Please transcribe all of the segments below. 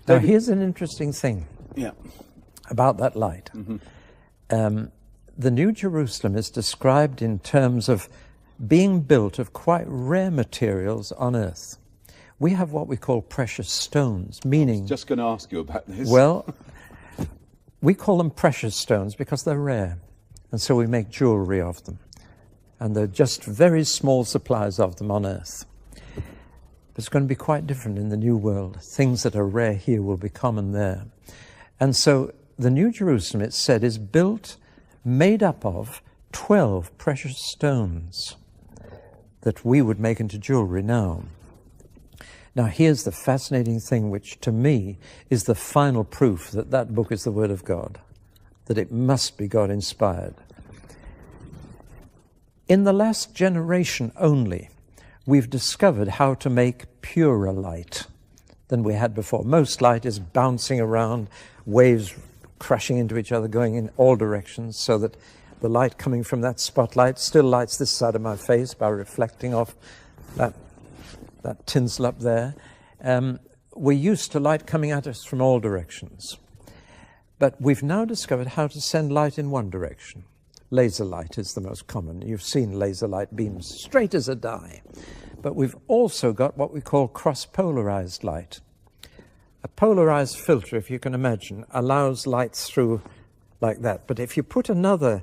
Now, here's an interesting thing Yeah. about that light. The New Jerusalem is described in terms of being built of quite rare materials on earth. We have what we call precious stones, meaning... Just going to ask you about this. Well, we call them precious stones because they're rare, and so we make jewelry of them. And they're just very small supplies of them on earth. It's going to be quite different in the new world. Things that are rare here will be common there. And so the New Jerusalem, it's said, is built, made up of 12 precious stones that we would make into jewelry now. Now, here's the fascinating thing, which to me is the final proof that that book is the Word of God, that it must be God-inspired. In the last generation only, we've discovered how to make purer light than we had before. Most light is bouncing around, waves crashing into each other, going in all directions, so that the light coming from that spotlight still lights this side of my face by reflecting off that tinsel up there. We're used to light coming at us from all directions. But we've now discovered how to send light in one direction. Laser light is the most common. You've seen laser light beams straight as a die. But we've also got what we call cross-polarized light. A polarized filter, if you can imagine, allows light through like that. But if you put another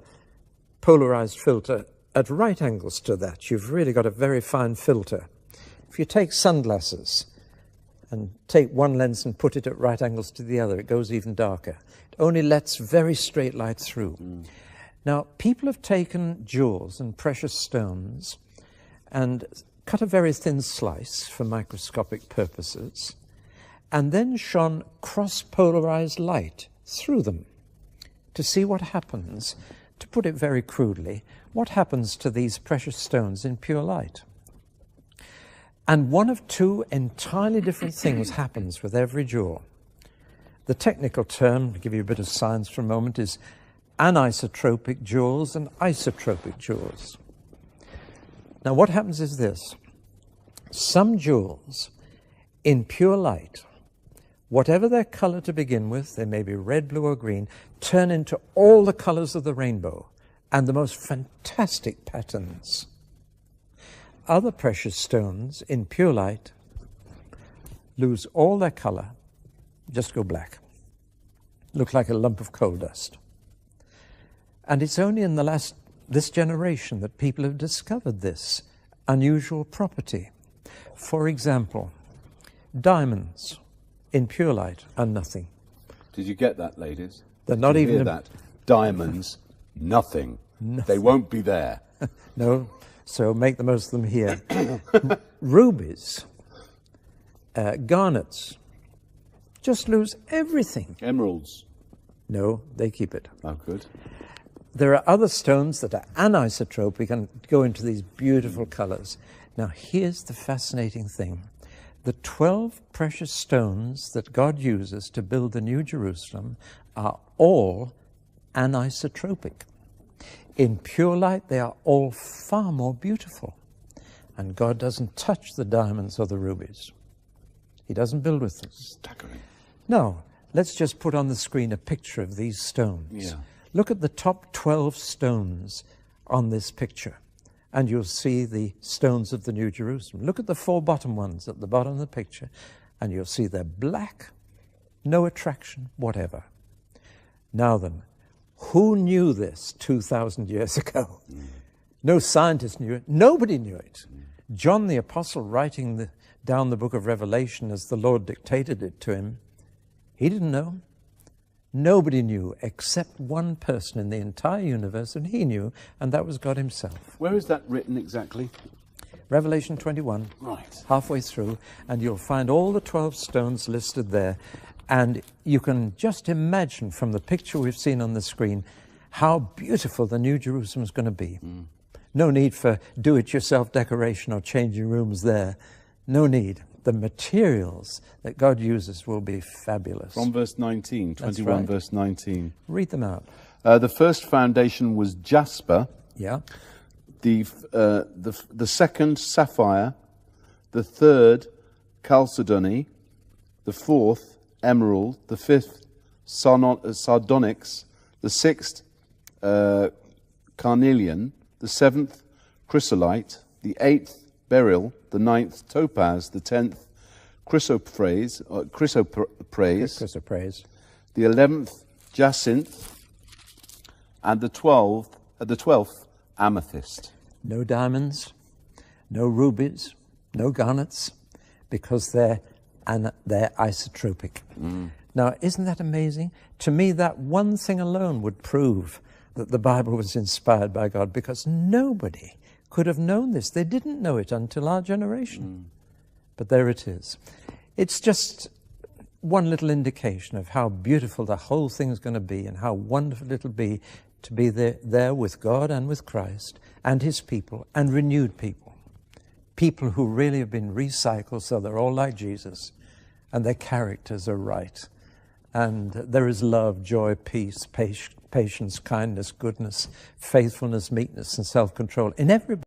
polarized filter at right angles to that, you've really got a very fine filter. If you take sunglasses and take one lens and put it at right angles to the other, it goes even darker. It only lets very straight light through. Now, people have taken jewels and precious stones and cut a very thin slice for microscopic purposes, and then shone cross-polarized light through them to see what happens. To put it very crudely, what happens to these precious stones in pure light? And one of two entirely different things happens with every jewel. The technical term, to give you a bit of science for a moment, is anisotropic jewels and isotropic jewels. Now, what happens is this. Some jewels, in pure light, whatever their color to begin with, they may be red, blue, or green, turn into all the colors of the rainbow and the most fantastic patterns. Other precious stones, in pure light, lose all their color, just go black. Look like a lump of coal dust. And it's only in this generation that people have discovered this unusual property. For example, diamonds in pure light are nothing. Did you get that, ladies? They're not even... Hear that? Diamonds, nothing. They won't be there. No, so make the most of them here. Rubies, garnets, just lose everything. Emeralds. No, they keep it. Oh, good. There are other stones that are anisotropic and go into these beautiful colors. Now, here's the fascinating thing. The 12 precious stones that God uses to build the New Jerusalem are all anisotropic. In pure light, they are all far more beautiful. And God doesn't touch the diamonds or the rubies. He doesn't build with them. Staggering. No, let's just put on the screen a picture of these stones. Yeah. Look at the top 12 stones on this picture, and you'll see the stones of the New Jerusalem. Look at the 4 bottom ones at the bottom of the picture, and you'll see they're black, no attraction, whatever. Now then, who knew this 2,000 years ago? No scientist knew it. Nobody knew it. John the Apostle, writing down the book of Revelation as the Lord dictated it to him, he didn't know. Nobody knew except one person in the entire universe, and he knew, and that was God himself. Where is that written exactly? Revelation 21, Right. halfway through, and you'll find all the 12 stones listed there. And you can just imagine from the picture we've seen on the screen how beautiful the New Jerusalem is going to be. No need for do-it-yourself decoration or changing rooms there. No need. The materials that God uses will be fabulous. From verse 19, 21 right. verse 19. Read them out. The first foundation was jasper. Yeah. The second, sapphire. The third, chalcedony. The fourth, emerald, the fifth sardonyx, the sixth carnelian, the seventh chrysolite, the eighth beryl, the ninth topaz, the 10th chrysoprase, the 11th jacinth, and the 12th amethyst. No diamonds, no rubies, no garnets, because they're isotropic. Now, isn't that amazing? To me, that one thing alone would prove that the Bible was inspired by God, because nobody could have known this. They didn't know it until our generation. But there it is. It's just one little indication of how beautiful the whole thing is going to be, and how wonderful it'll be to be there with God and with Christ and his people, and renewed people. People who really have been recycled so they're all like Jesus, and their characters are right. And there is love, joy, peace, patience, kindness, goodness, faithfulness, meekness, and self-control in everybody.